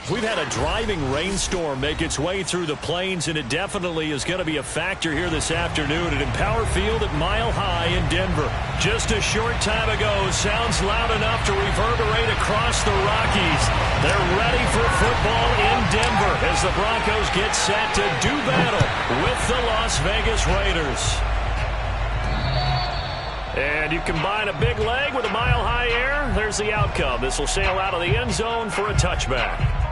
We've had a driving rainstorm make its way through the plains, and it definitely is going to be a factor here this afternoon at Empower Field at Mile High in Denver. Just a short time ago, sounds loud enough to reverberate across the Rockies. They're ready for football in Denver as the Broncos get set to do battle with the Las Vegas Raiders. And you combine a big leg with a mile-high air, there's the outcome. This will sail out of the end zone for a touchback.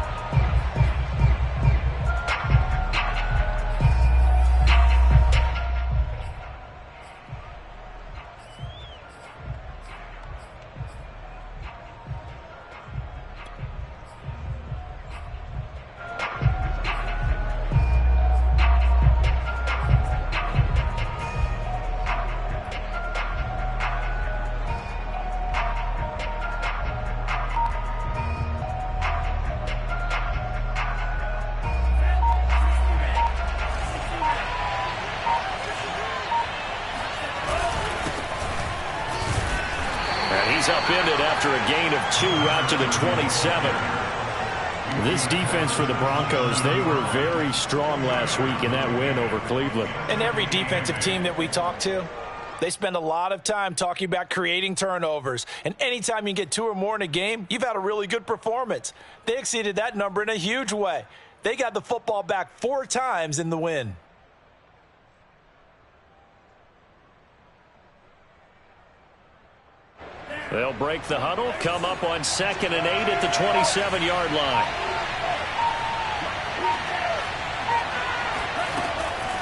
He's upended after a gain of 2 out to the 27. This defense for the Broncos, they were very strong last week in that win over Cleveland. And every defensive team that we talk to, they spend a lot of time talking about creating turnovers. And anytime you get 2 or more in a game, you've had a really good performance. They exceeded that number in a huge way. They got the football back 4 times in the win. They'll break the huddle, come up on 2nd and 8 at the 27-yard line.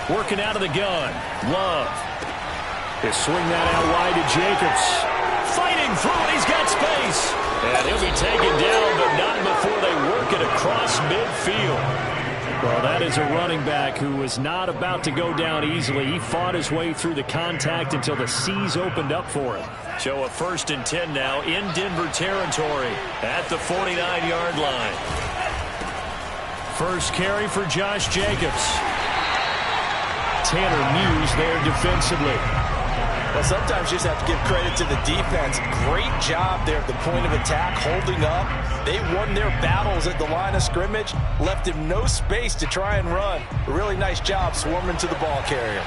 Working out of the gun. Love. He'll swing that out wide to Jacobs. Fighting through it. He's got space. And he'll be taken down, but not before they work it across midfield. Well, that is a running back who was not about to go down easily. He fought his way through the contact until the seas opened up for him. So a 1st and 10 now in Denver territory at the 49-yard line. First carry for Josh Jacobs. Tanner Muse there defensively. Well, sometimes you just have to give credit to the defense. Great job there at the point of attack, holding up. They won their battles at the line of scrimmage, left him no space to try and run. A really nice job swarming to the ball carrier.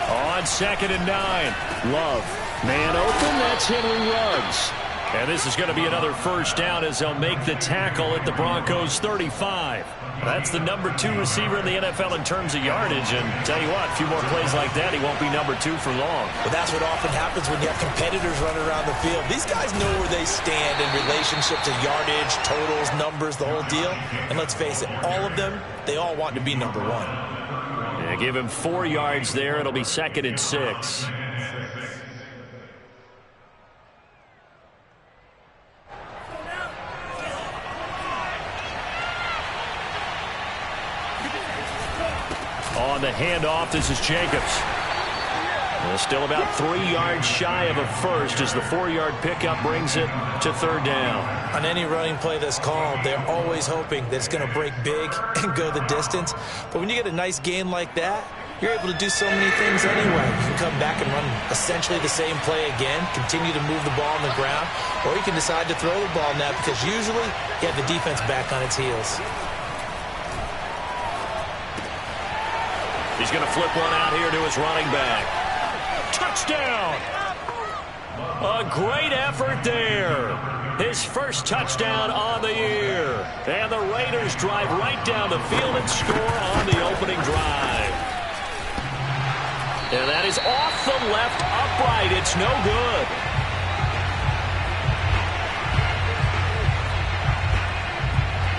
On 2nd and 9, Love. Man open, that's Henry Ruggs. And this is going to be another first down as they'll make the tackle at the Broncos 35. That's the number 2 receiver in the NFL in terms of yardage. And tell you what, a few more plays like that, he won't be number 2 for long. But that's what often happens when you have competitors running around the field. These guys know where they stand in relationship to yardage, totals, numbers, the whole deal. And let's face it, all of them, they all want to be number 1. Yeah, give him 4 yards there. It'll be 2nd and 6. On the handoff, this is Jacobs. Well, still about 3 yards shy of a first as the 4-yard pickup brings it to 3rd down. On any running play that's called, they're always hoping that it's going to break big and go the distance. But when you get a nice gain like that, you're able to do so many things anyway. You can come back and run essentially the same play again, continue to move the ball on the ground, or you can decide to throw the ball now because usually you have the defense back on its heels. He's going to flip one out here to his running back. Touchdown! A great effort there. His first touchdown on the year. And the Raiders drive right down the field and score on the opening drive. And that is off the left upright. It's no good.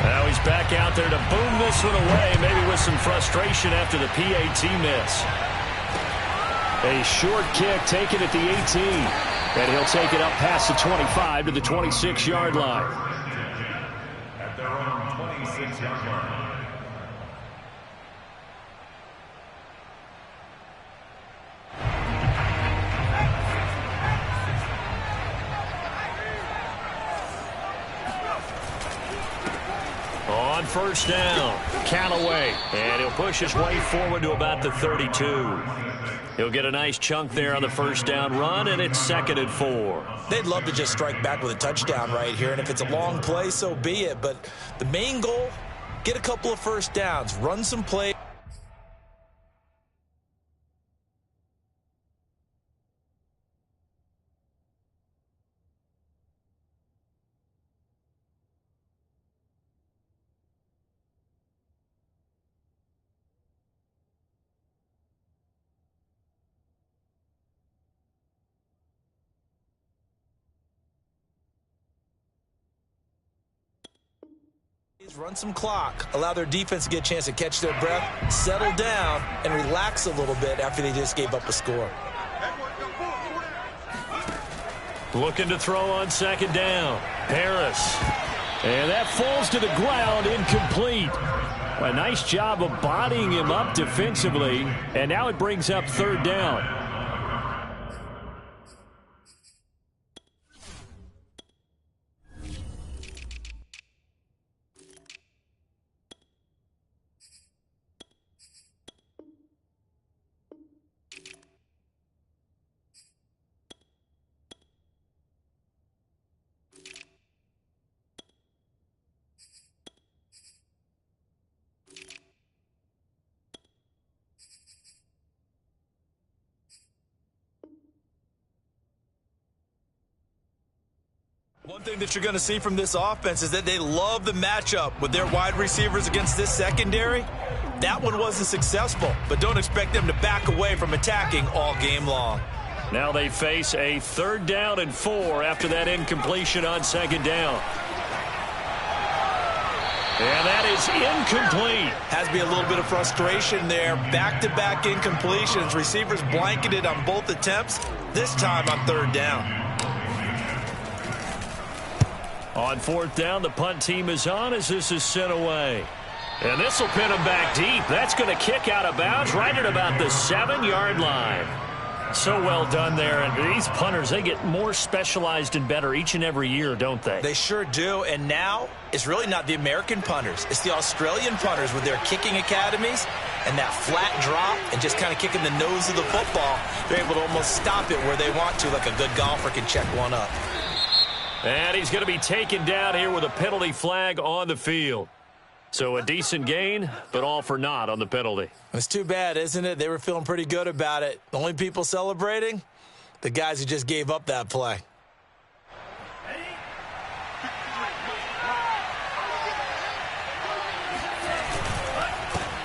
Now he's back out there to boom this one away, maybe with some frustration after the PAT miss. A short kick taken at the 18. And he'll take it up past the 25 to the 26-yard line. At their own 26-yard line. On first down, Callaway. And he'll push his way forward to about the 32. He'll get a nice chunk there on the first down run, and it's 2nd and 4. They'd love to just strike back with a touchdown right here, and if it's a long play, so be it. But the main goal, get a couple of first downs, run some plays. Run some clock, allow their defense to get a chance to catch their breath, settle down, and relax a little bit after they just gave up a score. Looking to throw on 2nd down. Harris. And that falls to the ground, incomplete. A nice job of bodying him up defensively, and now it brings up 3rd down. One thing that you're going to see from this offense is that they love the matchup with their wide receivers against this secondary. That one wasn't successful, but don't expect them to back away from attacking all game long. Now they face a 3rd down and 4 after that incompletion on 2nd down. And that is incomplete. Has to be a little bit of frustration there. Back-to-back incompletions. Receivers blanketed on both attempts, this time on 3rd down. On 4th down, the punt team is on as this is sent away. And this will pin him back deep. That's going to kick out of bounds right at about the 7-yard line. So well done there. And these punters, they get more specialized and better each and every year, don't they? They sure do. And now it's really not the American punters. It's the Australian punters with their kicking academies and that flat drop and just kind of kicking the nose of the football. They're able to almost stop it where they want to, like a good golfer can check one up. And he's going to be taken down here with a penalty flag on the field. So a decent gain, but all for naught on the penalty. It's too bad, isn't it? They were feeling pretty good about it. The only people celebrating, the guys who just gave up that play.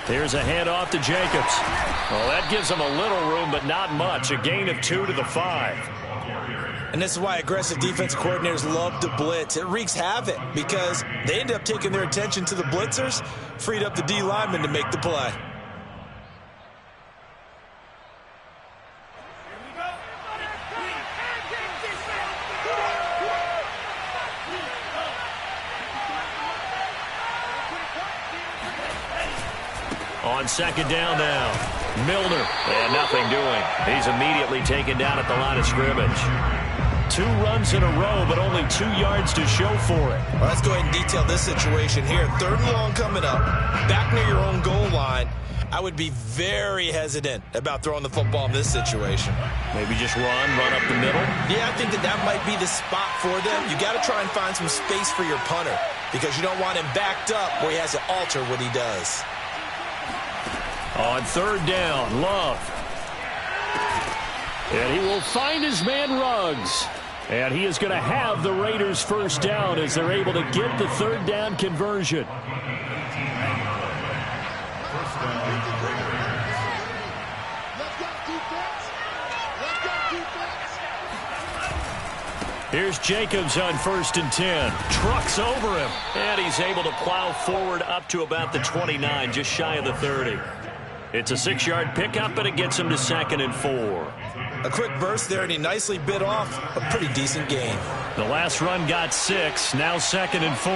Here's a handoff to Jacobs. Well, that gives them a little room, but not much. A gain of 2 to the 5. And this is why aggressive defense coordinators love to blitz. It wreaks havoc because they end up taking their attention to the blitzers, freed up the D lineman to make the play. On 2nd down now, Milner, and nothing doing. He's immediately taken down at the line of scrimmage. 2 runs in a row, but only 2 yards to show for it. Well, let's go ahead and detail this situation here. 3rd and long coming up, back near your own goal line. I would be very hesitant about throwing the football in this situation. Maybe just run up the middle? Yeah, I think that might be the spot for them. You got to try and find some space for your punter because you don't want him backed up where he has to alter what he does. On 3rd down, Love. And he will find his man Ruggs. And he is going to have the Raiders first down as they're able to get the 3rd down conversion. Here's Jacobs on 1st and 10. Trucks over him. And he's able to plow forward up to about the 29, just shy of the 30. It's a 6-yard pickup, but it gets him to 2nd and 4. A quick burst there, and he nicely bit off a pretty decent gain. The last run got 6, now 2nd and 4.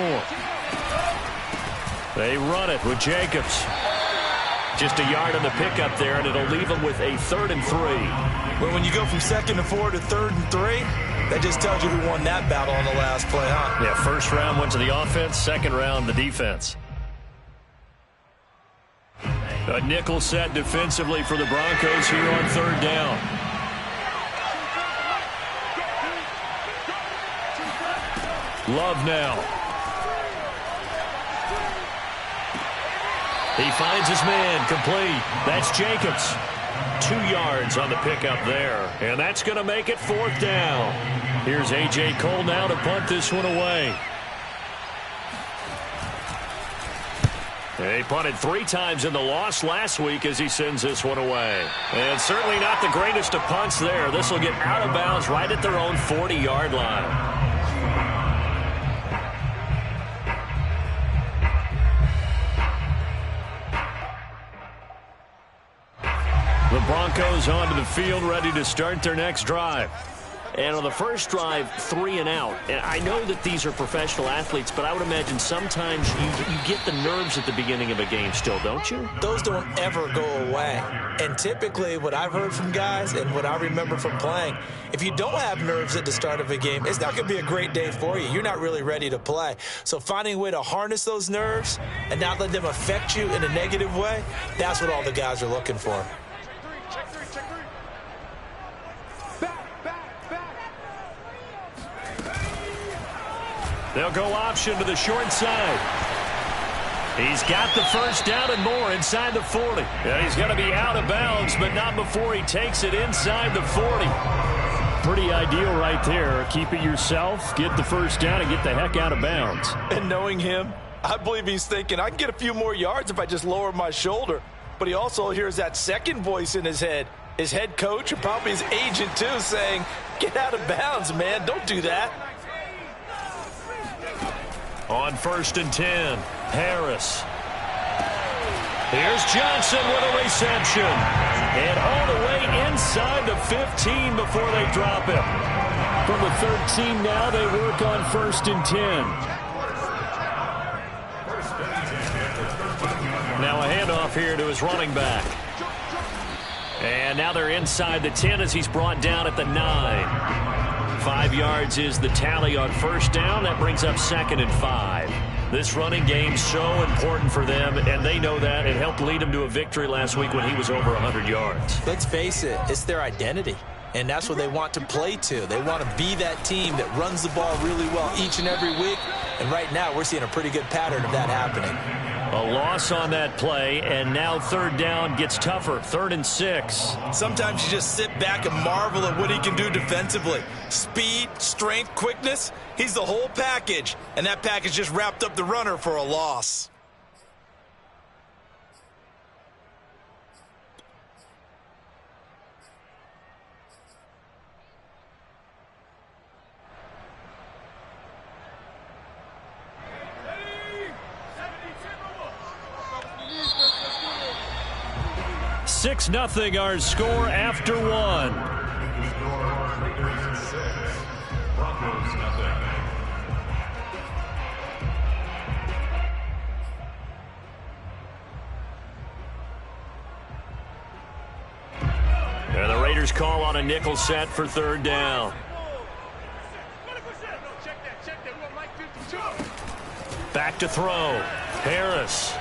They run it with Jacobs. Just a yard on the pickup there, and it'll leave him with a 3rd and 3. Well, when you go from 2nd and 4 to 3rd and 3, that just tells you who won that battle on the last play, huh? Yeah, 1st round went to the offense, 2nd round the defense. A nickel set defensively for the Broncos here on third down. Love now. He finds his man, complete. That's Jacobs. 2 yards on the pickup there. And that's going to make it fourth down. Here's A.J. Cole now to punt this one away. He punted 3 times in the loss last week as he sends this one away. And certainly not the greatest of punts there. This will get out of bounds right at their own 40-yard line. The Broncos onto the field, ready to start their next drive. And on the first drive, 3 and out. And I know that these are professional athletes, but I would imagine sometimes you get the nerves at the beginning of a game still, don't you? Those don't ever go away. And typically what I've heard from guys and what I remember from playing, if you don't have nerves at the start of a game, it's not going to be a great day for you. You're not really ready to play. So finding a way to harness those nerves and not let them affect you in a negative way, that's what all the guys are looking for. They'll go option to the short side. He's got the first down and more inside the 40. Yeah, he's going to be out of bounds, but not before he takes it inside the 40. Pretty ideal right there. Keep it yourself, get the first down, and get the heck out of bounds. And knowing him, I believe he's thinking, I can get a few more yards if I just lower my shoulder. But he also hears that second voice in his head. His head coach and probably his agent, too, saying, get out of bounds, man. Don't do that. On 1st and 10, Harris. Here's Johnson with a reception. And all the way inside the 15 before they drop him. From the 13 now, they work on 1st and 10. Now a handoff here to his running back. And now they're inside the 10 as he's brought down at the 9. 5 yards is the tally on first down. That brings up 2nd and 5. This running game's so important for them, and they know that. It helped lead them to a victory last week when he was over 100 yards. Let's face it, it's their identity, and that's what they want to play to. They want to be that team that runs the ball really well each and every week, and right now we're seeing a pretty good pattern of that happening. A loss on that play, and now third down gets tougher. 3rd and 6. Sometimes you just sit back and marvel at what he can do defensively. Speed, strength, quickness, he's the whole package. And that package just wrapped up the runner for a loss. Six nothing our score after 1. And the Raiders call on a nickel set for third down. Back to throw. Harris.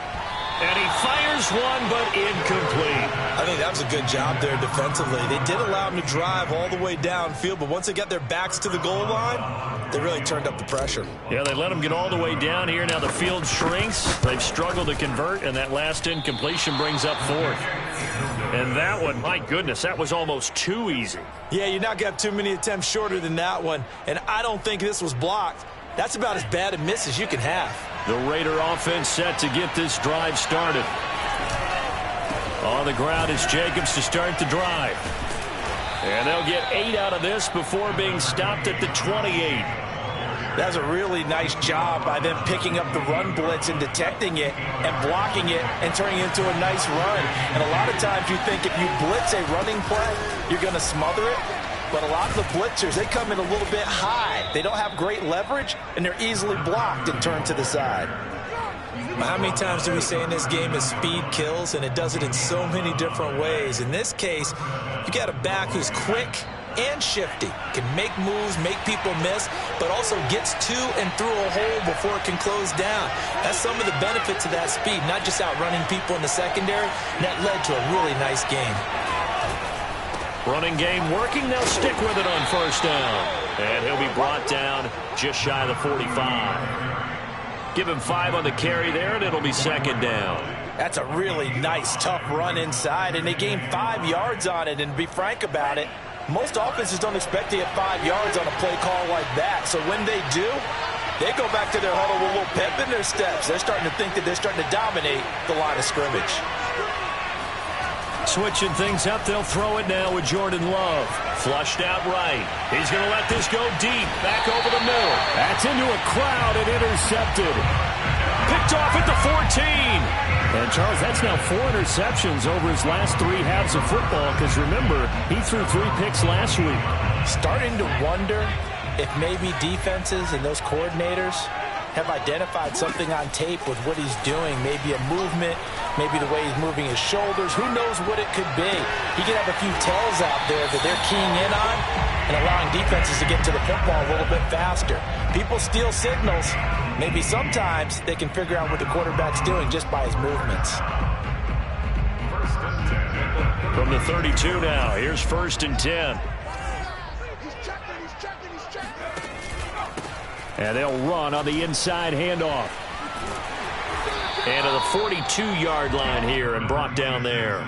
And he fires one, but incomplete. I think that was a good job there defensively. They did allow him to drive all the way downfield, but once they got their backs to the goal line, they really turned up the pressure. Yeah, they let him get all the way down here. Now the field shrinks. They've struggled to convert, and that last incompletion brings up 4th. And that one, my goodness, that was almost too easy. Yeah, you're not going to have too many attempts shorter than that one, and I don't think this was blocked. That's about as bad a miss as you can have. The Raider offense set to get this drive started. On the ground is Jacobs to start the drive. And they'll get 8 out of this before being stopped at the 28. That's a really nice job by them picking up the run blitz and detecting it and blocking it and turning it into a nice run. And a lot of times you think if you blitz a running play, you're going to smother it. But a lot of the blitzers, they come in a little bit high. They don't have great leverage, and they're easily blocked and turned to the side. How many times do we say in this game is speed kills, and it does it in so many different ways? In this case, you got a back who's quick, and shifty. Can make moves, make people miss, but also gets to and through a hole before it can close down. That's some of the benefits of that speed, not just outrunning people in the secondary. And that led to a really nice game. Running game working. They'll stick with it on first down. And he'll be brought down just shy of the 45. Give him 5 on the carry there, and it'll be second down. That's a really nice, tough run inside, and they gained 5 yards on it. And to be frank about it, most offenses don't expect to get 5 yards on a play call like that. So when they do, they go back to their huddle with a little pep in their steps. They're starting to think that they're starting to dominate the line of scrimmage. Switching things up, they'll throw it now with Jordan Love. Flushed out right. He's going to let this go deep. Back over the middle. That's into a crowd and intercepted. Picked off at the 14. And, Charles, that's now 4 interceptions over his last 3 halves of football because, remember, he threw 3 picks last week. Starting to wonder if maybe defenses and those coordinators have identified something on tape with what he's doing. Maybe a movement, maybe the way he's moving his shoulders. Who knows what it could be? He could have a few tells out there that they're keying in on and allowing defenses to get to the football a little bit faster. People steal signals. Maybe sometimes they can figure out what the quarterback's doing just by his movements. From the 32 now, here's 1st and 10. And they'll run on the inside handoff. And to the 42-yard line here and brought down there.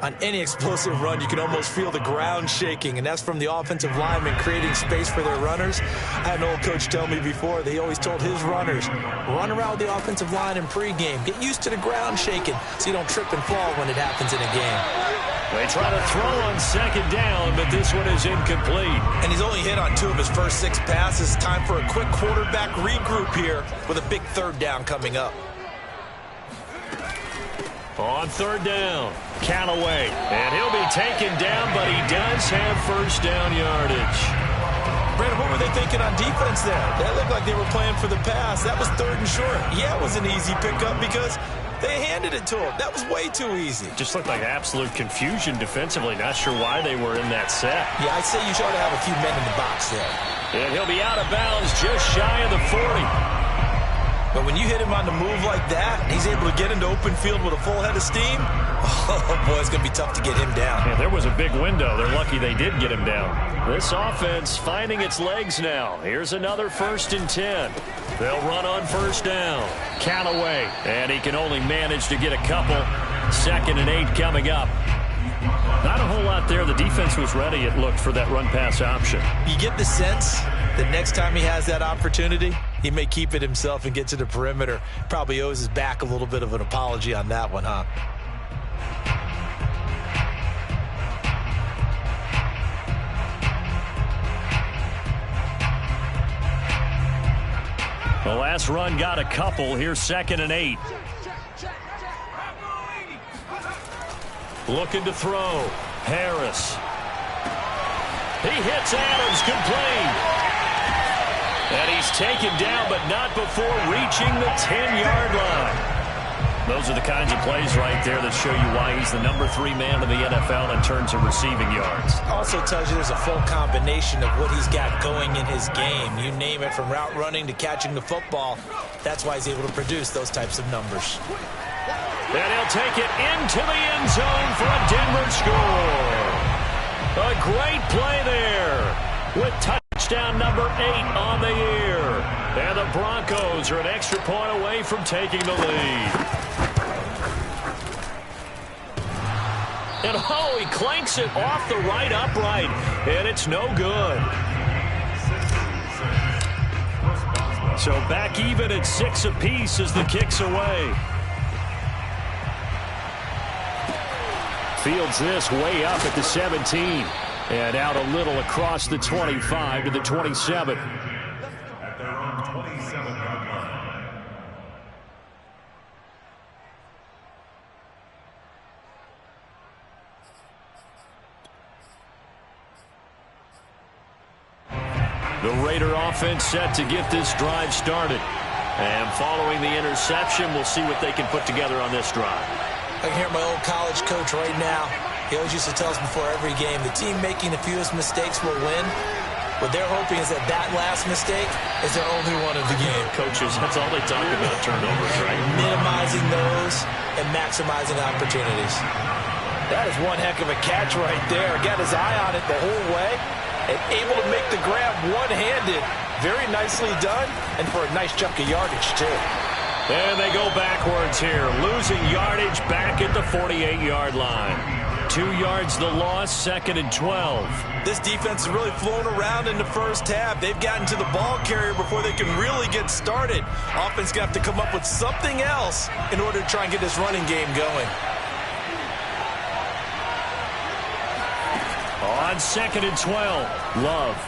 On any explosive run, you can almost feel the ground shaking, and that's from the offensive linemen creating space for their runners. I had an old coach tell me before, they always told his runners, run around the offensive line in pregame. Get used to the ground shaking so you don't trip and fall when it happens in a game. They try to throw on second down, but this one is incomplete. And he's only hit on 2 of his first 6 passes. Time for a quick quarterback regroup here with a big 3rd down coming up. On 3rd down, Callaway. And he'll be taken down, but he does have first down yardage. Brandon, what were they thinking on defense there? That looked like they were playing for the pass. That was 3rd and short. Yeah, it was an easy pickup because they handed it to him. That was way too easy. Just looked like absolute confusion defensively. Not sure why they were in that set. Yeah, I'd say you ought to have a few men in the box there. And he'll be out of bounds just shy of the 40. But when you hit him on the move like that, and he's able to get into open field with a full head of steam, oh, boy, it's going to be tough to get him down. Yeah, there was a big window. They're lucky they did get him down. This offense finding its legs now. Here's another 1st and 10. They'll run on first down. Callaway, and he can only manage to get a couple. 2nd and 8 coming up. Not a whole lot there. The defense was ready, it looked, for that run-pass option. You get the sense that next time he has that opportunity, he may keep it himself and get to the perimeter. Probably owes his back a little bit of an apology on that one, huh? The last run got a couple. Here's 2nd and 8. Looking to throw. Harris. He hits Adams, complete. And he's taken down, but not before reaching the 10-yard line. Those are the kinds of plays right there that show you why he's the number 3 man in the NFL in terms of receiving yards. Also tells you there's a full combination of what he's got going in his game. You name it, from route running to catching the football. That's why he's able to produce those types of numbers. And he'll take it into the end zone for a Denver score. A great play there with touchdown number 8 on the year. And the Broncos are an extra point away from taking the lead. And oh, he clanks it off the right upright, and it's no good. So back even at 6 apiece as the kick's away. Fields this way up at the 17. And out a little across the 25 to the 27. At their own 27-yard line. The Raider offense set to get this drive started. And following the interception, we'll see what they can put together on this drive. I can hear my old college coach right now. He always used to tell us before every game, the team making the fewest mistakes will win. What they're hoping is that that last mistake is their only one of the game. Coaches, that's all they talk about, turnovers, right? Minimizing those and maximizing opportunities. That is one heck of a catch right there. Got his eye on it the whole way and able to make the grab one-handed. Very nicely done, and for a nice chunk of yardage, too. And they go backwards here, losing yardage back at the 48-yard line. 2 yards the loss, 2nd and 12. This defense has really flown around in the first half. They've gotten to the ball carrier before they can really get started. Offense going to have to come up with something else in order to try and get this running game going. On 2nd and 12, Love.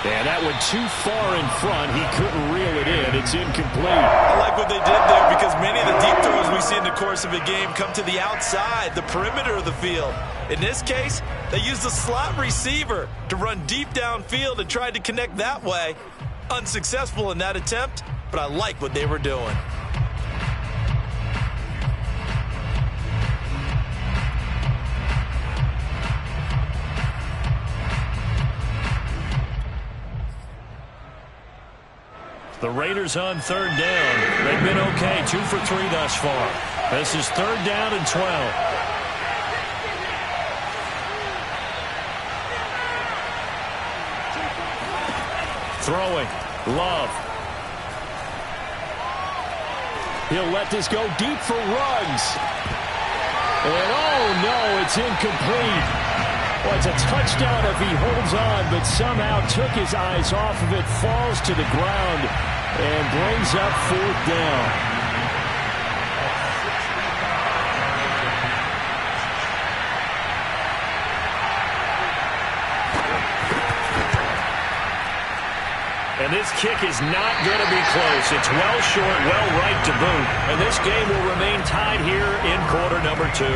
And that went too far in front. He couldn't reel it in. It's incomplete. I like what they did there because many of the deep throws we see in the course of a game come to the outside, the perimeter of the field. In this case, they used the slot receiver to run deep downfield and tried to connect that way. Unsuccessful in that attempt, but I like what they were doing. The Raiders on 3rd down. They've been okay, 2 for 3 thus far. This is 3rd down and 12. Throwing, Love. He'll let this go deep for Ruggs. And oh no, it's incomplete. Well, it's a touchdown if he holds on, but somehow took his eyes off of it, falls to the ground, and brings up 4th down. And this kick is not going to be close. It's well short, well right to boot. And this game will remain tied here in quarter number 2.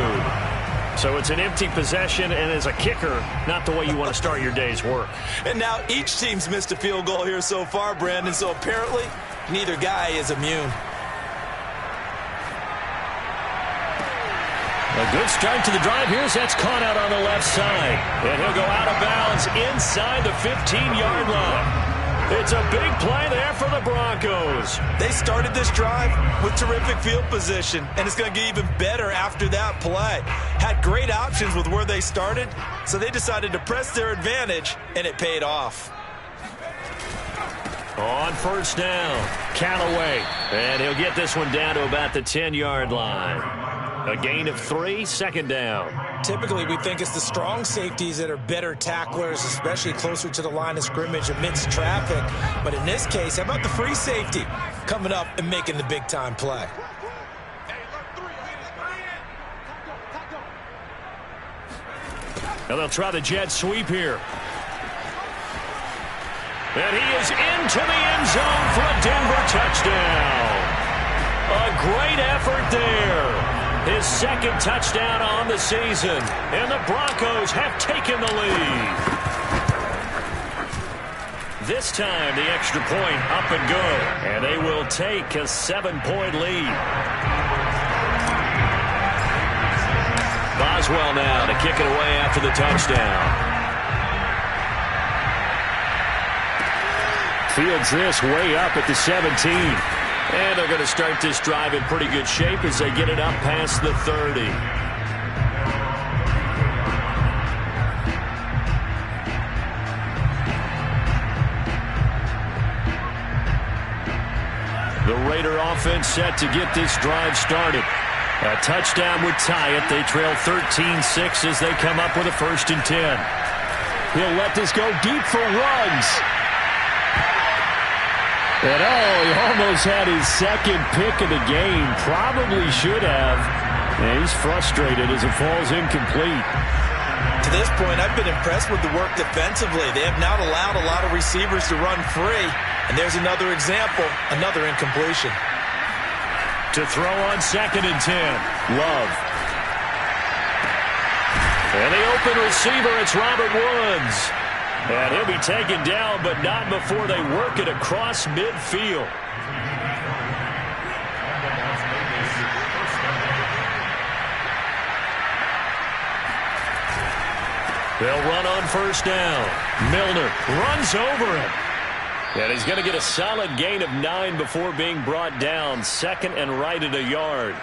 So it's an empty possession, and as a kicker, not the way you want to start your day's work. And now each team's missed a field goal here so far, Brandon, so apparently neither guy is immune. A good start to the drive. Here's that's caught out on the left side. And he'll go out of bounds inside the 15-yard line. It's a big play there for the Broncos. They started this drive with terrific field position, and it's going to get even better after that play. Had great options with where they started, so they decided to press their advantage, and it paid off. On 1st down, Callaway. And he'll get this one down to about the 10-yard line. A gain of 3, 2nd down. Typically, we think it's the strong safeties that are better tacklers, especially closer to the line of scrimmage amidst traffic. But in this case, how about the free safety coming up and making the big-time play? Now they'll try the jet sweep here. And he is into the end zone for a Denver touchdown. A great effort there. His 2nd touchdown on the season. And the Broncos have taken the lead. This time, the extra point up and good. And they will take a 7-point lead. Boswell now to kick it away after the touchdown. Fields this way up at the 17. And they're going to start this drive in pretty good shape as they get it up past the 30. The Raider offense set to get this drive started. A touchdown would tie it. They trail 13-6 as they come up with a 1st and 10. He'll let this go deep for Ruggs. And he almost had his 2nd pick of the game. Probably should have. And he's frustrated as it falls incomplete. To this point, I've been impressed with the work defensively. They have not allowed a lot of receivers to run free. And there's another example, another incompletion. To throw on 2nd and 10, Love. And the open receiver, it's Robert Woods. And he'll be taken down, but not before they work it across midfield. They'll run on first down. Milner runs over him. And he's going to get a solid gain of 9 before being brought down. Second and right at a yard.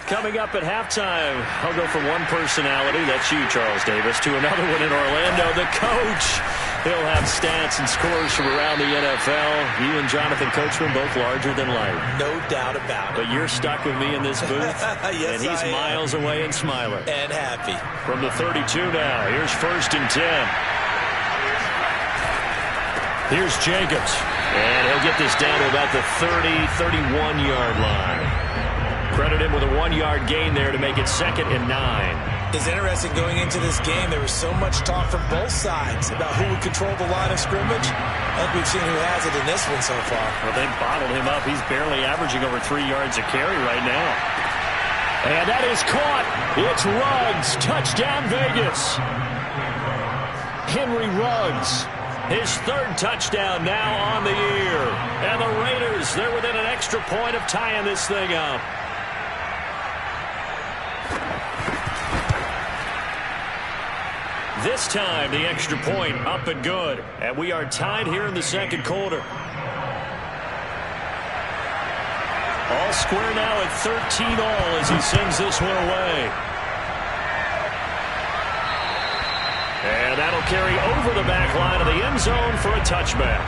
Coming up at halftime, I'll go from one personality, that's you, Charles Davis, to another one in Orlando, the coach. He'll have stats and scores from around the NFL. You and Jonathan Coachman both larger than life. No doubt about it. But you're stuck with me in this booth, yes, and he's miles away and smiling. And happy. From the 32 now, here's 1st and 10. Here's Jacobs, and he'll get this down to about the 30, 31-yard line. Credit him with a 1-yard gain there to make it 2nd and 9. It's interesting going into this game. There was so much talk from both sides about who would control the line of scrimmage. I think we've seen who has it in this one so far. Well, they bottled him up. He's barely averaging over 3 yards a carry right now. And that is caught. It's Ruggs. Touchdown, Vegas. Henry Ruggs. His 3rd touchdown now on the year. And the Raiders, they're within an extra point of tying this thing up. This time, the extra point up and good. And we are tied here in the 2nd quarter. All square now at 13 all as he sends this one away. And that'll carry over the back line of the end zone for a touchback.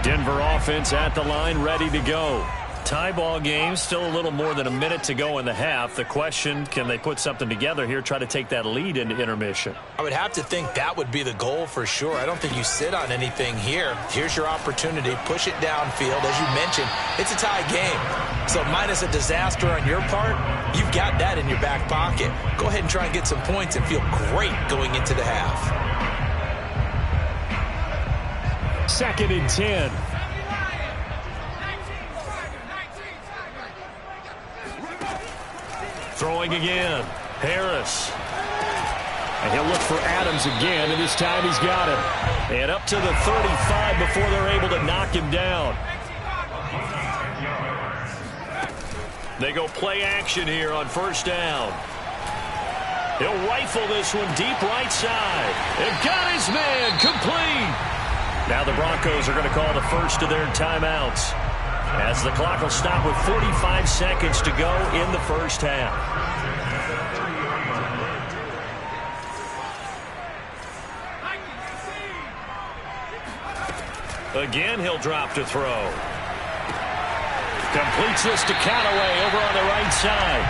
Denver offense at the line, ready to go. Tie ball game, still a little more than a minute to go in the half. The question, can they put something together here, try to take that lead into intermission? I would have to think that would be the goal for sure. I don't think you sit on anything here. Here's your opportunity. Push it downfield. As you mentioned, it's a tie game. So minus a disaster on your part, you've got that in your back pocket. Go ahead and try and get some points and feel great going into the half. 2nd and 10. Throwing again. Harris. And he'll look for Adams again, and this time he's got him. And up to the 35 before they're able to knock him down. They go play action here on 1st down. He'll rifle this one deep right side. And got his man complete. Now the Broncos are going to call the first of their timeouts, as the clock will stop with 45 seconds to go in the 1st half. Again, he'll drop to throw. Completes this to Callaway over on the right side.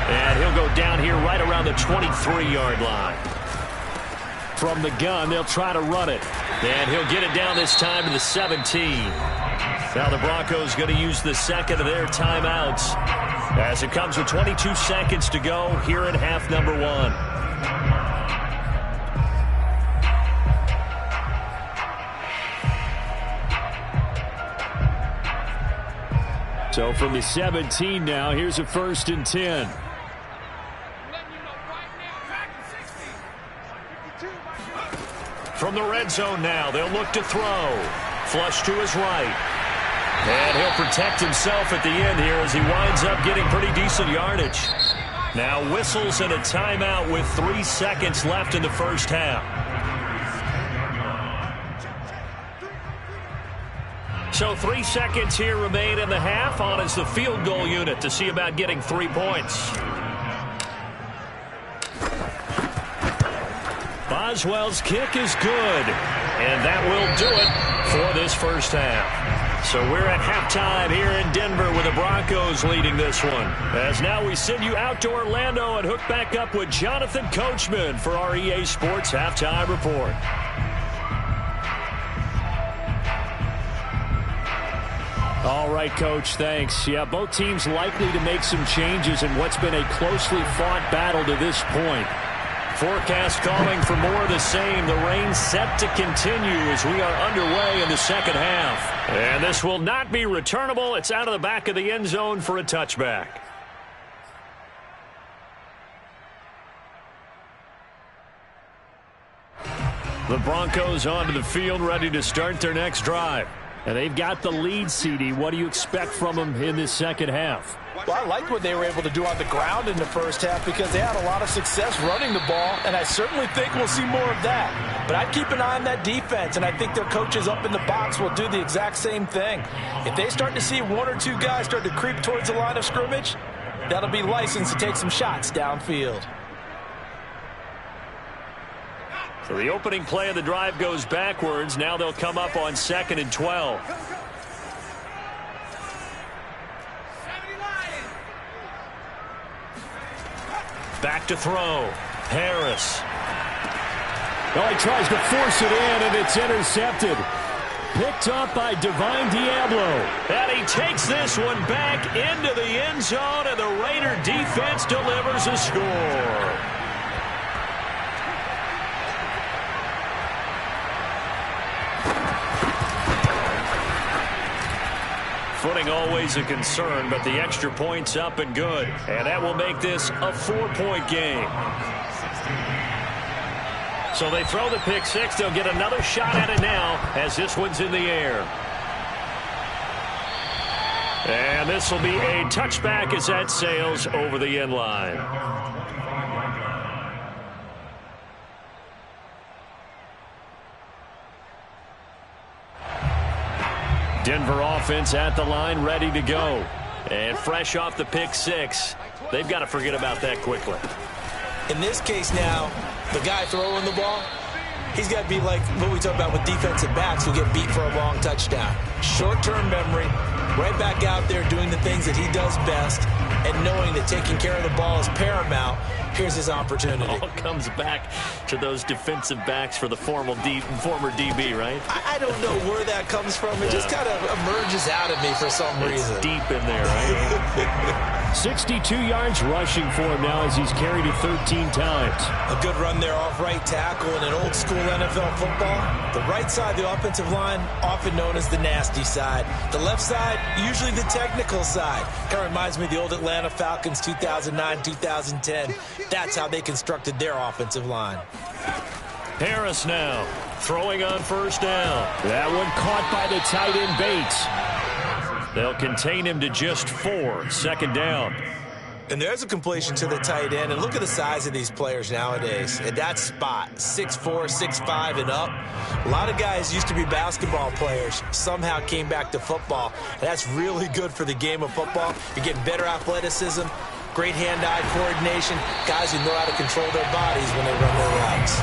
And he'll go down here right around the 23-yard line. From the gun, they'll try to run it. And he'll get it down this time to the 17. Now the Broncos going to use the 2nd of their timeouts, as it comes with 22 seconds to go here in half number 1. So from the 17 now, here's a 1st and 10. From the red zone now, they'll look to throw. Flush to his right. And he'll protect himself at the end here as he winds up getting pretty decent yardage. Now whistles and a timeout with 3 seconds left in the 1st half. So 3 seconds here remain in the half. On is the field goal unit to see about getting 3 points. Boswell's kick is good, and that will do it for this 1st half. So we're at halftime here in Denver with the Broncos leading this one. As now we send you out to Orlando and hook back up with Jonathan Coachman for our EA Sports Halftime Report. All right, Coach, thanks. Yeah, both teams likely to make some changes in what's been a closely fought battle to this point. Forecast calling for more of the same. The rain set to continue as we are underway in the second half. And this will not be returnable. It's out of the back of the end zone for a touchback. The Broncos onto the field, ready to start their next drive. And they've got the lead, CD. What do you expect from them in this second half? Well, I liked what they were able to do on the ground in the first half because they had a lot of success running the ball, and I certainly think we'll see more of that. But I'd keep an eye on that defense, and I think their coaches up in the box will do the exact same thing. If they start to see one or two guys start to creep towards the line of scrimmage, that'll be licensed to take some shots downfield. So the opening play of the drive goes backwards. Now they'll come up on 2nd and 12. Back to throw. Harris. Oh, he tries to force it in, and it's intercepted. Picked up by Divine Diablo. And he takes this one back into the end zone, and the Raider defense delivers a score. Footing always a concern, but the extra point's up and good. And that will make this a 4-point game. So they throw the pick six. They'll get another shot at it now as this one's in the air. And this will be a touchback as that sails over the end line. Denver offense at the line, ready to go. And fresh off the pick six, they've got to forget about that quickly. In this case now, the guy throwing the ball, he's got to be like what we talk about with defensive backs who get beat for a long touchdown. Short-term memory, right back out there doing the things that he does best, and knowing that taking care of the ball is paramount. Here's his opportunity. It all comes back to those defensive backs for the former DB, right? I don't know where that comes from. It just kind of emerges out of me for some reason. It's deep in there, right? 62 yards rushing for him now as he's carried it 13 times. A good run there off right tackle in an old-school NFL football. The right side, the offensive line, often known as the nasty side. The left side, usually the technical side. Kind of reminds me of the old Atlanta Falcons 2009, 2010. That's how they constructed their offensive line. Harris now throwing on first down. That one caught by the tight end Bates. They'll contain him to just 4. 2nd down. And there's a completion to the tight end. And look at the size of these players nowadays. At that spot, 6'4", 6'5", and up. A lot of guys used to be basketball players. Somehow came back to football. And that's really good for the game of football. You're getting better athleticism, great hand-eye coordination, guys who know how to control their bodies when they run their routes.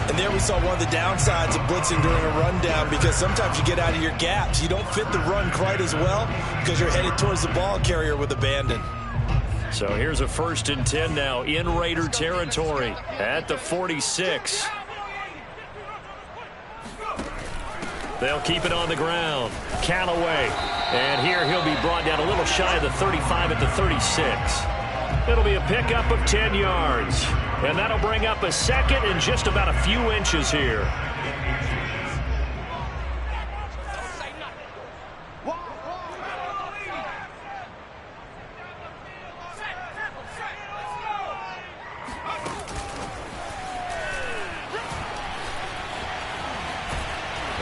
And there we saw one of the downsides of blitzing during a rundown, because sometimes you get out of your gaps. You don't fit the run quite as well because you're headed towards the ball carrier with abandon. So here's a 1st and 10 now in Raider territory at the 46. They'll keep it on the ground. Callaway. And here he'll be brought down a little shy of the 35 at the 36. It'll be a pickup of 10 yards. And that'll bring up a 2nd and just about a few inches here.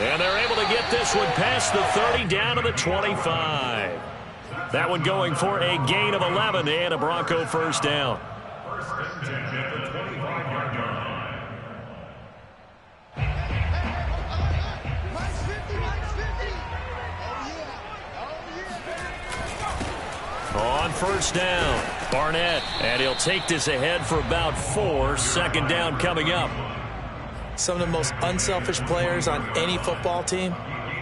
And they're able to get this one past the 30 down to the 25. That one going for a gain of 11 and a Bronco 1st down. 1st and 10 at the 25-yard line. On 1st down, Barnett, and he'll take this ahead for about 4. 2nd down coming up. Some of the most unselfish players on any football team,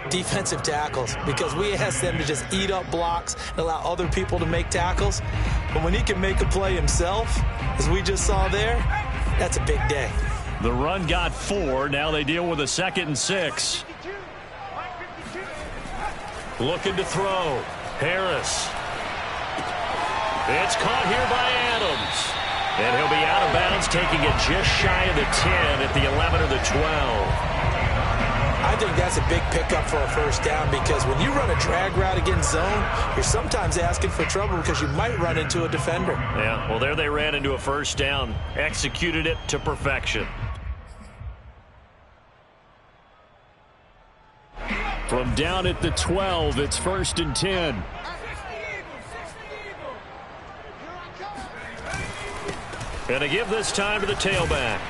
defensive tackles, because we ask them to just eat up blocks and allow other people to make tackles. But when he can make a play himself, as we just saw there, that's a big day. The run got 4. Now they deal with a 2nd and 6. Looking to throw. Harris. It's caught here by Adams. And he'll be out of bounds, taking it just shy of the 10 at the 11 or the 12. I think that's a big pickup for a first down because when you run a drag route against zone, you're sometimes asking for trouble because you might run into a defender. Yeah, well, there they ran into a first down. Executed it to perfection. From down at the 12, it's 1st and 10. And to give this time to the tailback.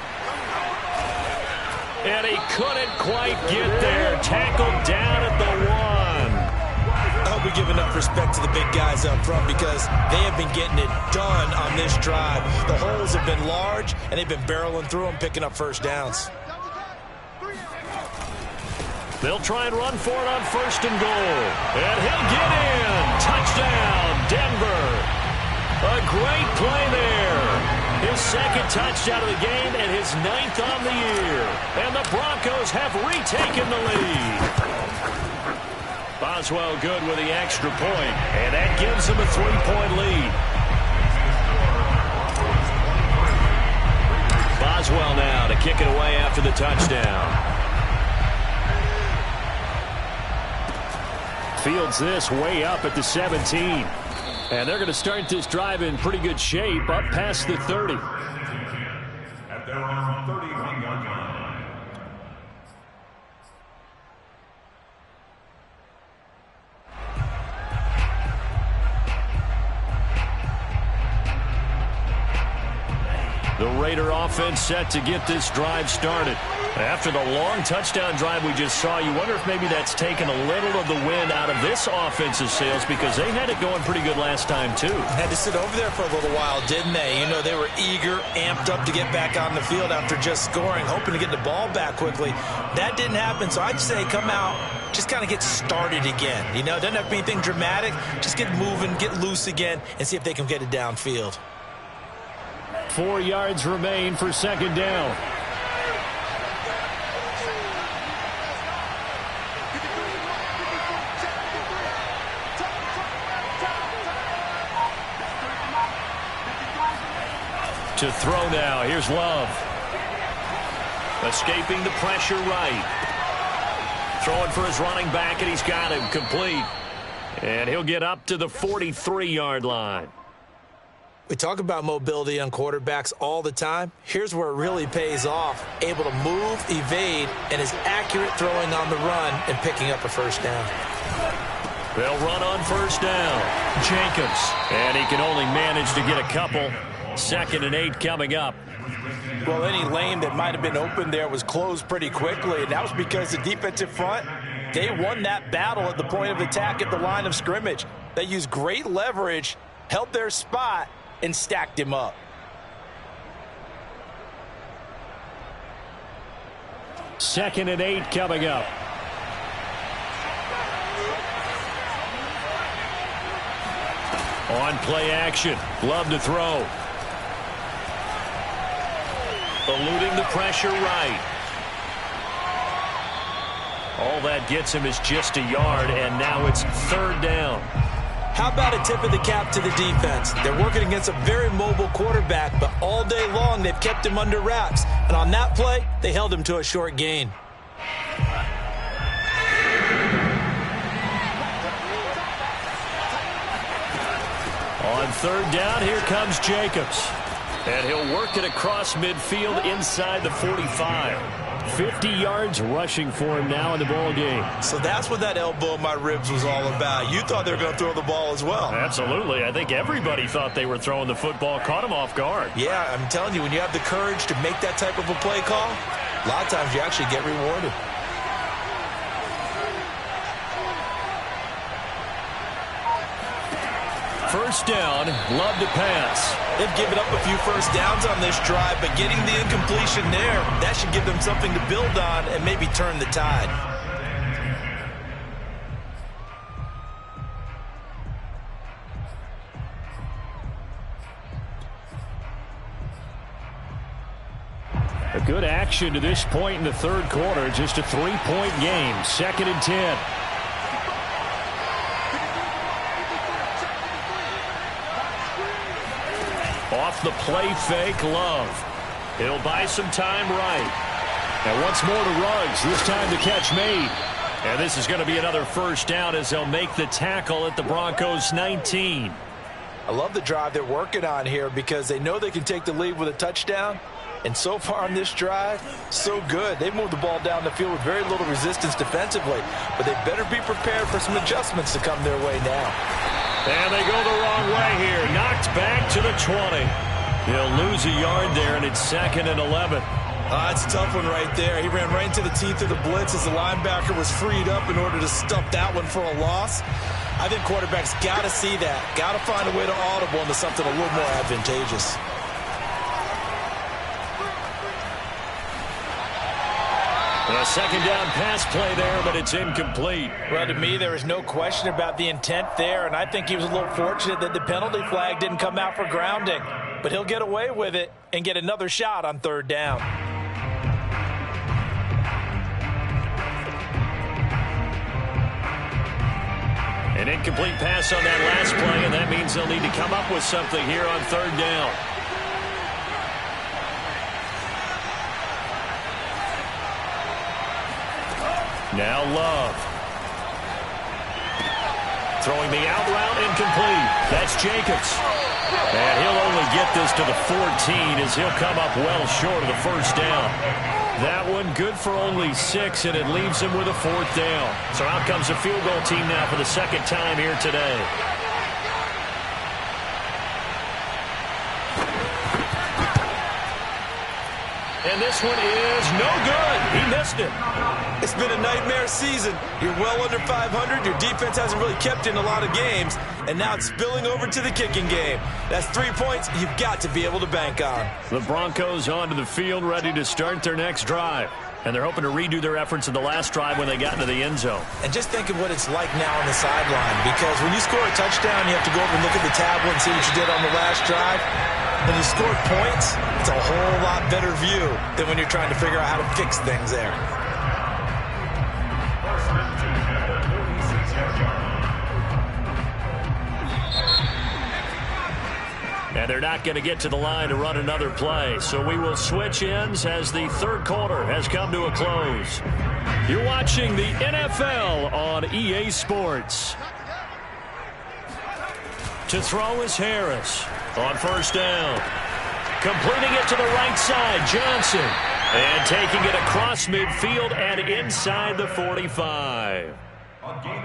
And he couldn't quite get there. Tackled down at the 1. I hope we give enough respect to the big guys up front because they have been getting it done on this drive. The holes have been large, and they've been barreling through them, picking up first downs. They'll try and run for it on 1st and goal. And he'll get in. Touchdown, Denver. A great play there. His 2nd touchdown of the game and his 9th on the year. And the Broncos have retaken the lead. Boswell good with the extra point, and that gives him a 3-point lead. Boswell now to kick it away after the touchdown. Fields this way up at the 17. And they're going to start this drive in pretty good shape, up past the 30. At their own 31-yard line. The Raider offense set to get this drive started. After the long touchdown drive we just saw, you wonder if maybe that's taken a little of the wind out of this offense's sails because they had it going pretty good last time, too. Had to sit over there for a little while, didn't they? You know, they were eager, amped up to get back on the field after just scoring, hoping to get the ball back quickly. That didn't happen, so I'd say come out, just kind of get started again. You know, doesn't have to be anything dramatic. Just get moving, get loose again, and see if they can get it downfield. 4 yards remain for 2nd down. To throw now. Here's Love. Escaping the pressure right. Throwing for his running back, and he's got him complete. And he'll get up to the 43-yard line. We talk about mobility on quarterbacks all the time. Here's where it really pays off. Able to move, evade, and is accurate throwing on the run and picking up a first down. They'll run on 1st down. Jacobs. And he can only manage to get a couple. 2nd and 8 coming up. Well, any lane that might have been open there was closed pretty quickly, and that was because the defensive front, they won that battle at the point of attack at the line of scrimmage. They used great leverage, held their spot, and stacked him up. Second and 8 coming up. On play action. Love to throw. Eluding the pressure right. All that gets him is just a yard, and now it's 3rd down. How about a tip of the cap to the defense? They're working against a very mobile quarterback, but all day long they've kept him under wraps. And on that play, they held him to a short gain. On 3rd down, here comes Jacobs. And he'll work it across midfield inside the 45. 50 yards rushing for him now in the ball game. So that's what that elbow in my ribs was all about. You thought they were going to throw the ball as well. Absolutely. I think everybody thought they were throwing the football, caught him off guard. Yeah, I'm telling you, when you have the courage to make that type of a play call, a lot of times you actually get rewarded. First down, Love to pass. They've given up a few first downs on this drive, but getting the incompletion there, that should give them something to build on and maybe turn the tide. A good action to this point in the 3rd quarter. Just a 3-point game. 2nd and 10. the play fake. Love. He'll buy some time right. And once more to Ruggs. This time the catch made. And this is going to be another first down as they'll make the tackle at the Broncos 19. I love the drive they're working on here because they know they can take the lead with a touchdown. And so far on this drive, so good. They've moved the ball down the field with very little resistance defensively. But they better be prepared for some adjustments to come their way now. And they go the wrong way here. Knocked back to the 20. He'll lose a yard there, and it's 2nd and 11. That's a tough one right there. He ran right into the teeth of the blitz as the linebacker was freed up in order to stuff that one for a loss. I think quarterbacks got to see that. Got to find a way to audible into something a little more advantageous. A second down pass play there, but it's incomplete. Well, to me, there is no question about the intent there, and I think he was a little fortunate that the penalty flag didn't come out for grounding. But he'll get away with it and get another shot on 3rd down. An incomplete pass on that last play, and that means they'll need to come up with something here on 3rd down. Now Love. Throwing the out route, incomplete. That's Jacobs. And he'll only get this to the 14 as he'll come up well short of the first down. That one good for only 6, and it leaves him with a 4th down. So out comes the field goal team now for the 2nd time here today. And this one is no good. He missed it. It's been a nightmare season. You're well under 500. Your defense hasn't really kept in a lot of games. And now it's spilling over to the kicking game. That's 3 points you've got to be able to bank on. The Broncos onto the field, ready to start their next drive. And they're hoping to redo their efforts in the last drive when they got into the end zone. And just think of what it's like now on the sideline. Because when you score a touchdown, you have to go over and look at the tablet and see what you did on the last drive. When you scored points, it's a whole lot better view than when you're trying to figure out how to fix things there. And they're not going to get to the line to run another play. So we will switch ends as the 3rd quarter has come to a close. You're watching the NFL on EA Sports. To throw is Harris on 1st down. Completing it to the right side, Johnson. And taking it across midfield and inside the 45.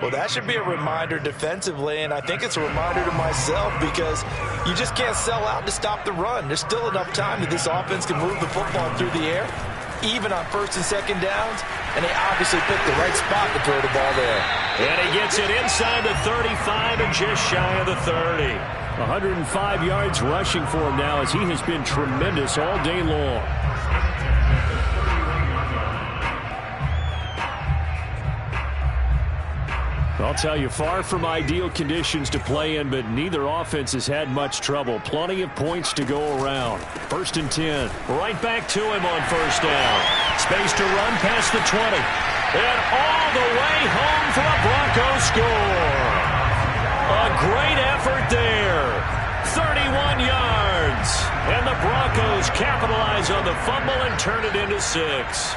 Well, that should be a reminder defensively, and I think it's a reminder to myself because you just can't sell out to stop the run. There's still enough time that this offense can move the football through the air, even on 1st and 2nd downs, and they obviously picked the right spot to throw the ball there. And he gets it inside the 35 and just shy of the 30. 105 yards rushing for him now as he has been tremendous all day long. I'll tell you, far from ideal conditions to play in, but neither offense has had much trouble. Plenty of points to go around. 1st and 10. Right back to him on 1st down. Space to run past the 20. And all the way home for a Broncos score. A great effort there. 31 yards. And the Broncos capitalize on the fumble and turn it into 6.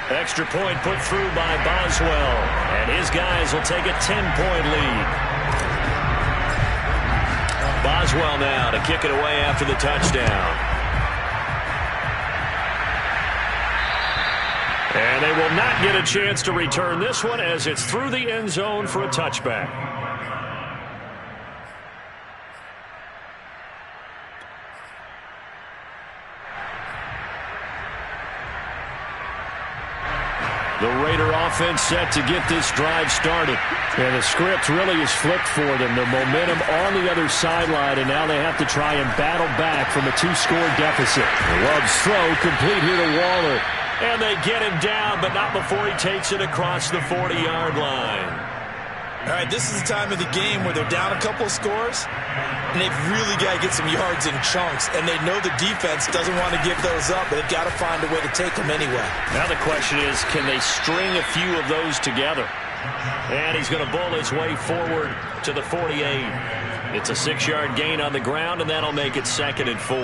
Extra point put through by Boswell. And his guys will take a 10-point lead. Boswell now to kick it away after the touchdown. And they will not get a chance to return this one as it's through the end zone for a touchback. The Raider offense set to get this drive started. And the script really is flipped for them. The momentum on the other sideline, and now they have to try and battle back from a 2-score deficit. Love's throw complete here to Waller. And they get him down, but not before he takes it across the 40-yard line. All right, this is the time of the game where they're down a couple of scores, and they've really got to get some yards in chunks, and they know the defense doesn't want to give those up, but they've got to find a way to take them anyway. Now the question is, can they string a few of those together? And he's going to bull his way forward to the 48. It's a 6-yard gain on the ground, and that'll make it 2nd and 4.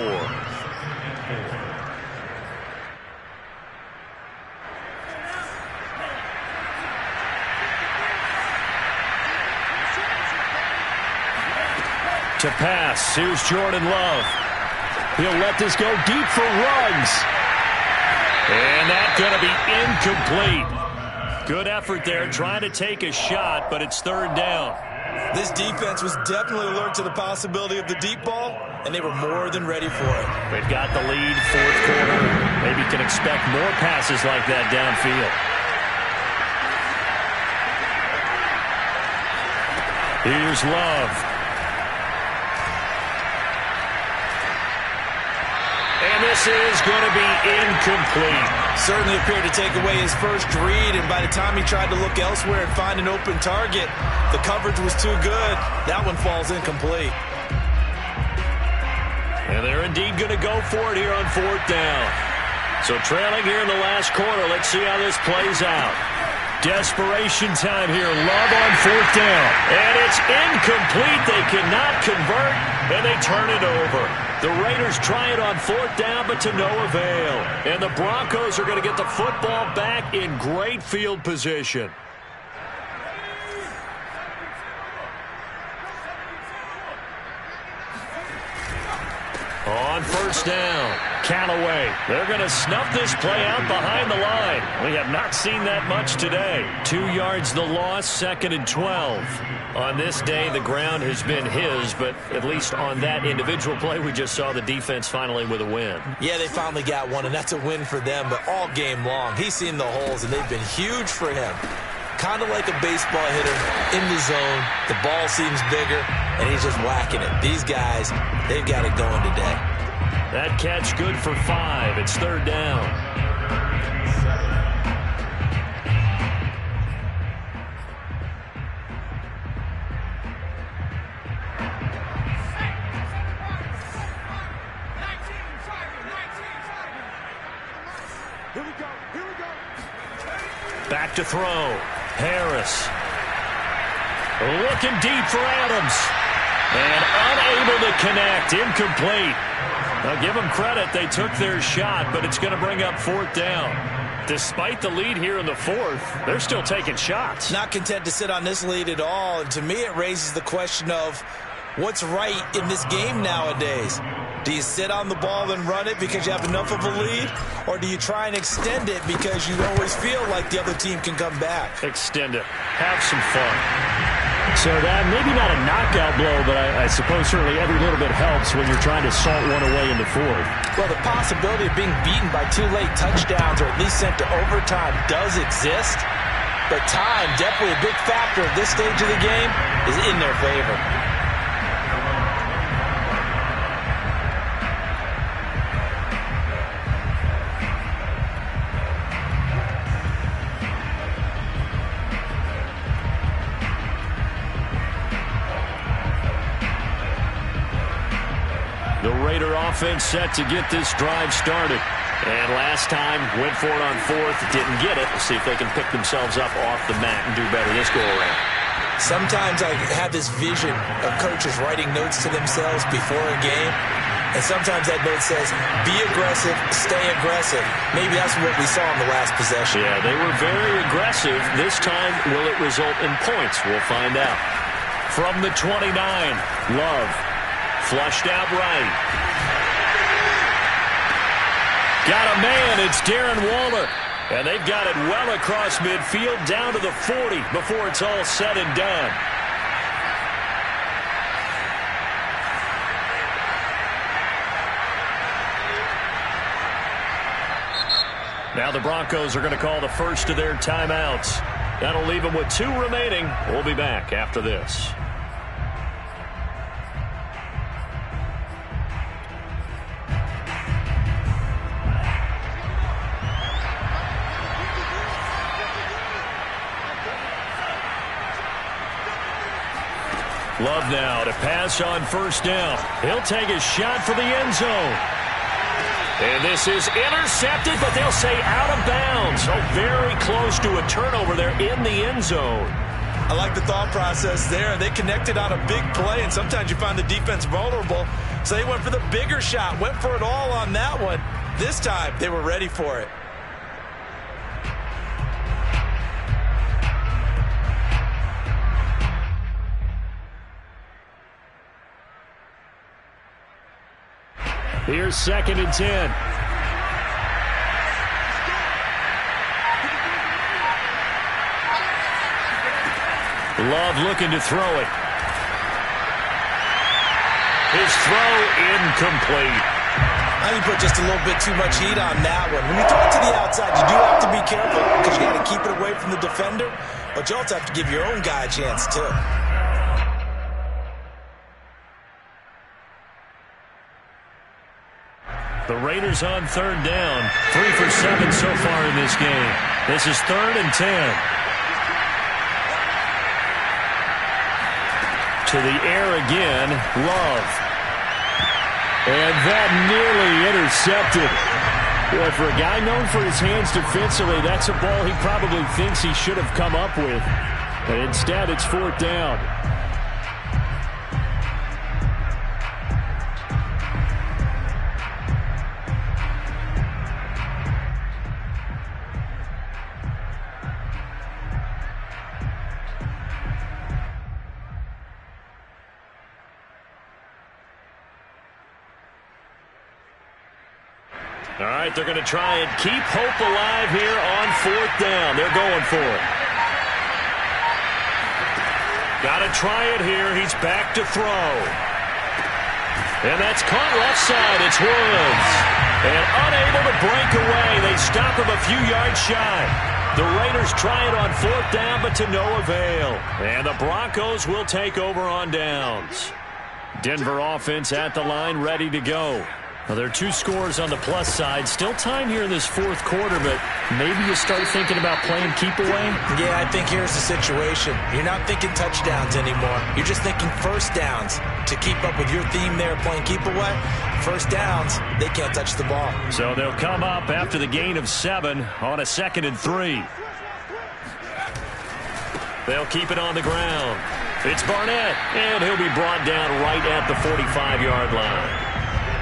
To pass, here's Jordan Love. He'll let this go deep for Ruggs. And that's going to be incomplete. Good effort there, trying to take a shot, but it's 3rd down. This defense was definitely alert to the possibility of the deep ball, and they were more than ready for it. They've got the lead, 4th quarter. Maybe can expect more passes like that downfield. Here's Love. And this is going to be incomplete. Certainly appeared to take away his first read, and by the time he tried to look elsewhere and find an open target, the coverage was too good. That one falls incomplete. And they're indeed going to go for it here on 4th down. So trailing here in the last quarter, let's see how this plays out. Desperation time here. Love on 4th down. And it's incomplete. They cannot convert, and they turn it over. The Raiders try it on 4th down, but to no avail. And the Broncos are going to get the football back in great field position. On 1st down, Callaway. They're going to snuff this play out behind the line. We have not seen that much today. 2 yards the loss, 2nd and 12. On this day, the ground has been his, but at least on that individual play, we just saw the defense finally with a win. Yeah, they finally got one, and that's a win for them, but all game long, he's seen the holes, and they've been huge for him. Kind of like a baseball hitter in the zone. The ball seems bigger, and he's just whacking it. These guys, they've got it going today. That catch good for 5. It's 3rd down. Back to throw. Harris. Looking deep for Adams. And unable to connect. Incomplete. Now give them credit. They took their shot, but it's going to bring up 4th down. Despite the lead here in the 4th, they're still taking shots. Not content to sit on this lead at all. And to me, it raises the question of what's right in this game nowadays. Do you sit on the ball and run it because you have enough of a lead? Or do you try and extend it because you always feel like the other team can come back? Extend it. Have some fun. So that maybe not a knockout blow, but I suppose certainly every little bit helps when you're trying to salt one away in the 4th. Well, the possibility of being beaten by 2 late touchdowns or at least sent to overtime does exist. But time, definitely a big factor at this stage of the game, is in their favor. The Raider offense set to get this drive started. And last time, went for it on 4th, didn't get it. We'll see if they can pick themselves up off the mat and do better this go-around. Sometimes I have this vision of coaches writing notes to themselves before a game. And sometimes that note says, be aggressive, stay aggressive. Maybe that's what we saw in the last possession. Yeah, they were very aggressive. This time, will it result in points? We'll find out. From the 29, Love. Flushed out right. Got a man. It's Darren Waller. And they've got it well across midfield down to the 40 before it's all said and done. Now the Broncos are going to call the first of their timeouts. That'll leave them with 2 remaining. We'll be back after this. Love now to pass on 1st down. He'll take a shot for the end zone. And this is intercepted, but they'll say out of bounds. So very close to a turnover there in the end zone. I like the thought process there. They connected on a big play, and sometimes you find the defense vulnerable. So they went for the bigger shot, went for it all on that one. This time, they were ready for it. Here's 2nd and 10. Love looking to throw it. His throw incomplete. I think you put just a little bit too much heat on that one. When you throw it to the outside, you do have to be careful because you got to keep it away from the defender. But you also have to give your own guy a chance, too. The Raiders on 3rd down. 3 for 7 so far in this game. This is 3rd and 10. To the air again, Love. And that nearly intercepted. Boy, for a guy known for his hands defensively, that's a ball he probably thinks he should have come up with. But instead, it's 4th down. All right, they're going to try and keep hope alive here on 4th down. They're going for it. Got to try it here. He's back to throw. And that's caught left side. It's Woods. And unable to break away. They stop him a few yards shy. The Raiders try it on 4th down, but to no avail. And the Broncos will take over on downs. Denver offense at the line, ready to go. Well, there are 2 scores on the plus side. Still time here in this 4th quarter, but maybe you start thinking about playing keep away? Yeah, I think here's the situation. You're not thinking touchdowns anymore. You're just thinking first downs. To keep up with your theme there, playing keep away, first downs, they can't touch the ball. So they'll come up after the gain of 7 on a 2nd and 3. They'll keep it on the ground. It's Barnett, and he'll be brought down right at the 45-yard line.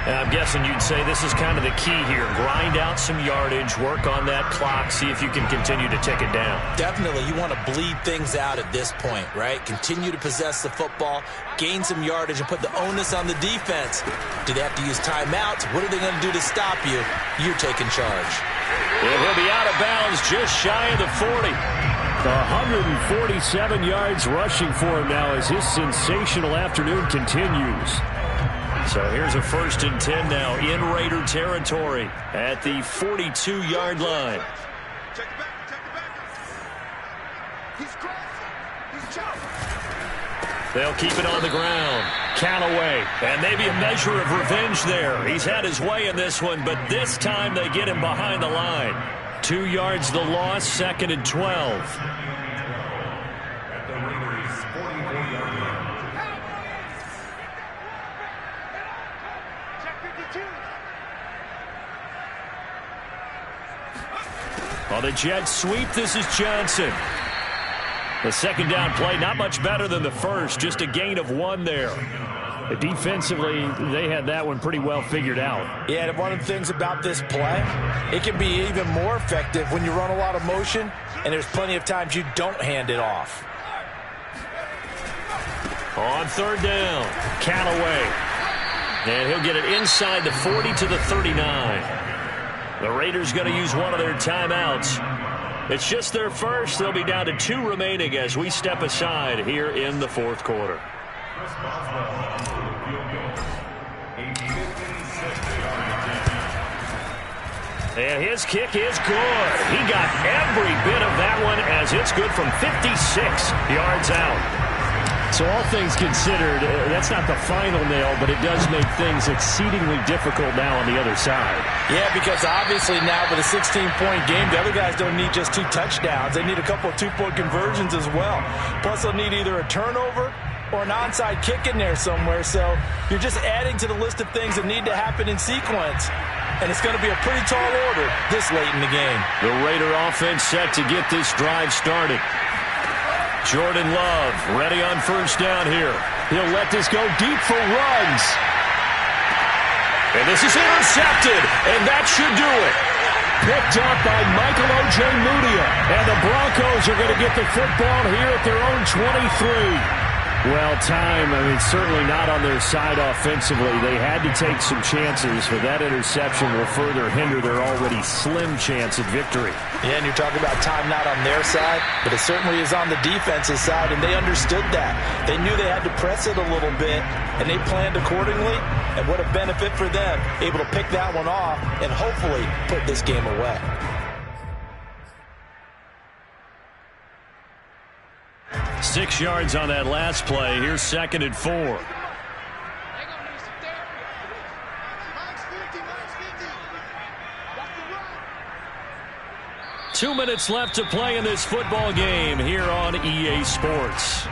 And I'm guessing you'd say this is kind of the key here. Grind out some yardage, work on that clock, see if you can continue to tick it down. Definitely. You want to bleed things out at this point, right? Continue to possess the football, gain some yardage, and put the onus on the defense. Do they have to use timeouts? What are they going to do to stop you? You're taking charge. And he'll be out of bounds just shy of the 40. 147 yards rushing for him now as his sensational afternoon continues. So here's a 1st and 10 now in Raider territory at the 42-yard line. Check it back. He's crossing. He's chopping. They'll keep it on the ground. Callaway. And maybe a measure of revenge there. He's had his way in this one, but this time they get him behind the line. 2 yards the loss, 2nd and 12. On the jet sweep, this is Johnson. The 2nd down play, not much better than the first, just a gain of 1 there. Defensively, they had that one pretty well figured out. Yeah, and one of the things about this play, it can be even more effective when you run a lot of motion, and there's plenty of times you don't hand it off. On 3rd down, Callaway. And he'll get it inside the 40 to the 39. The Raiders going to use one of their timeouts. It's just their first. They'll be down to 2 remaining as we step aside here in the 4th quarter. And his kick is good. He got every bit of that one as it's good from 56 yards out. So all things considered, that's not the final nail, but it does make things exceedingly difficult now on the other side. Yeah, because obviously now with a 16-point game, the other guys don't need just 2 touchdowns. They need a couple of 2-point conversions as well. Plus, they'll need either a turnover or an onside kick in there somewhere. So you're just adding to the list of things that need to happen in sequence. and it's going to be a pretty tall order this late in the game. The Raider offense set to get this drive started. Jordan Love ready on first down here. He'll let this go deep for runs. And this is intercepted, and that should do it. Picked up by Michael O.J. Mudia. And the Broncos are going to get the football here at their own 23. Well, time, certainly not on their side offensively. They had to take some chances, but that interception will further hinder their already slim chance at victory. Yeah, and you're talking about time not on their side, but it certainly is on the defense's side, and they understood that. They knew they had to press it a little bit, and they planned accordingly, and what a benefit for them, able to pick that one off and hopefully put this game away. Six yards on that last play. Here's 2nd and 4. 2 minutes left to play in this football game here on EA Sports.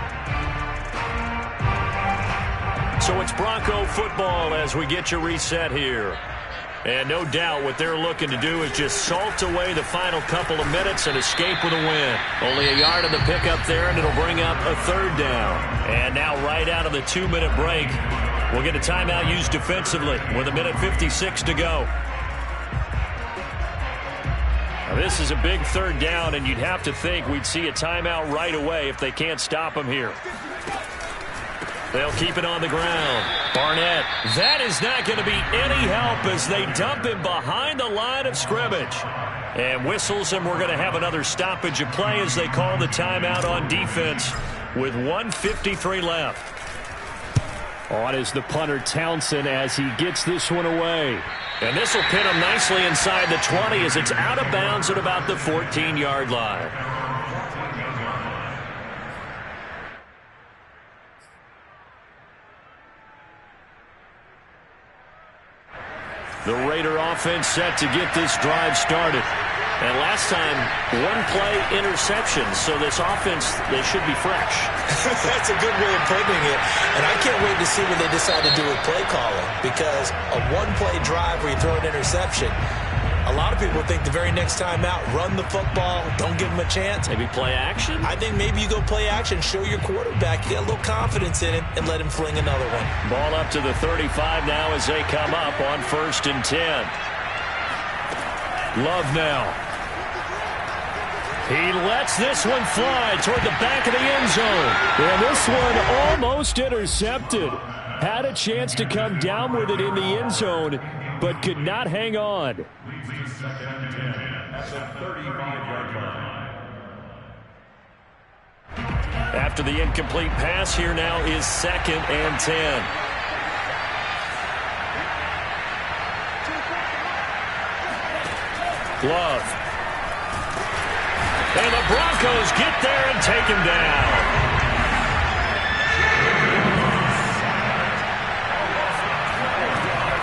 So it's Bronco football as we get you reset here. And no doubt what they're looking to do is just salt away the final couple of minutes and escape with a win. Only a yard of the pickup there, and it'll bring up a 3rd down. And now right out of the 2-minute break, we'll get a timeout used defensively with 1:56 to go. Now this is a big 3rd down, and you'd have to think we'd see a timeout right away if they can't stop them here. They'll keep it on the ground. Barnett. That is not going to be any help as they dump him behind the line of scrimmage. And whistles, and we're going to have another stoppage of play as they call the timeout on defense with 1:53 left. On is the punter Townsend as he gets this one away. And this will pin him nicely inside the 20 as it's out of bounds at about the 14-yard line. The Raider offense set to get this drive started. And last time, 1-play interception. So this offense, they should be fresh. That's a good way of putting it. And I can't wait to see what they decide to do with play calling. Because a 1-play drive where you throw an interception, a lot of people think the very next time out, run the football, don't give them a chance. Maybe play action? I think maybe you go play action, show your quarterback you got a little confidence in it, and let him fling another one. Ball up to the 35 now as they come up on 1st and 10. Love now. He lets this one fly toward the back of the end zone. And this one almost intercepted. Had a chance to come down with it in the end zone, but could not hang on. Leads to 2nd and 10 at the 35-yard line. After the incomplete pass, here now is 2nd and 10. Love. And the Broncos get there and take him down.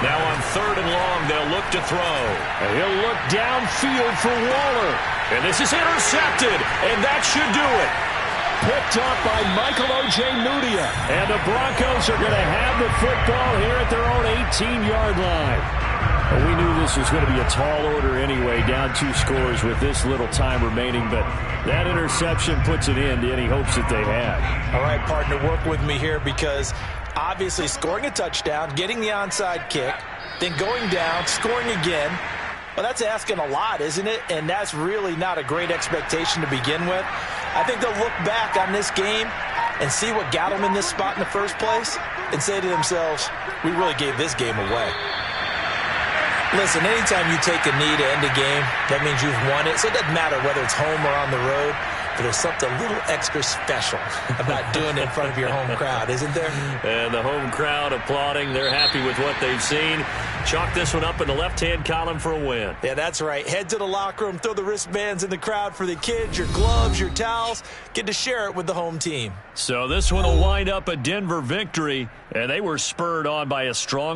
Now on 3rd and long, they'll look to throw. And he'll look downfield for Waller. And this is intercepted, and that should do it. Picked up by Michael O.J. Mudia. And the Broncos are going to have the football here at their own 18-yard line. Well, we knew this was going to be a tall order anyway, down 2 scores with this little time remaining, but that interception puts an end to any hopes that they had. All right, partner, work with me here because obviously scoring a touchdown, getting the onside kick, then going down, scoring again. Well, that's asking a lot, isn't it? And that's really not a great expectation to begin with. I think they'll look back on this game and see what got them in this spot in the first place and say to themselves, we really gave this game away. Listen, anytime you take a knee to end a game, that means you've won it. So it doesn't matter whether it's home or on the road. But there's something a little extra special about doing it in front of your home crowd, isn't there? And the home crowd applauding. They're happy with what they've seen. Chalk this one up in the left-hand column for a win. Yeah, that's right. Head to the locker room, throw the wristbands in the crowd for the kids, your gloves, your towels. Get to share it with the home team. So this one will wind up a Denver victory, and they were spurred on by a strong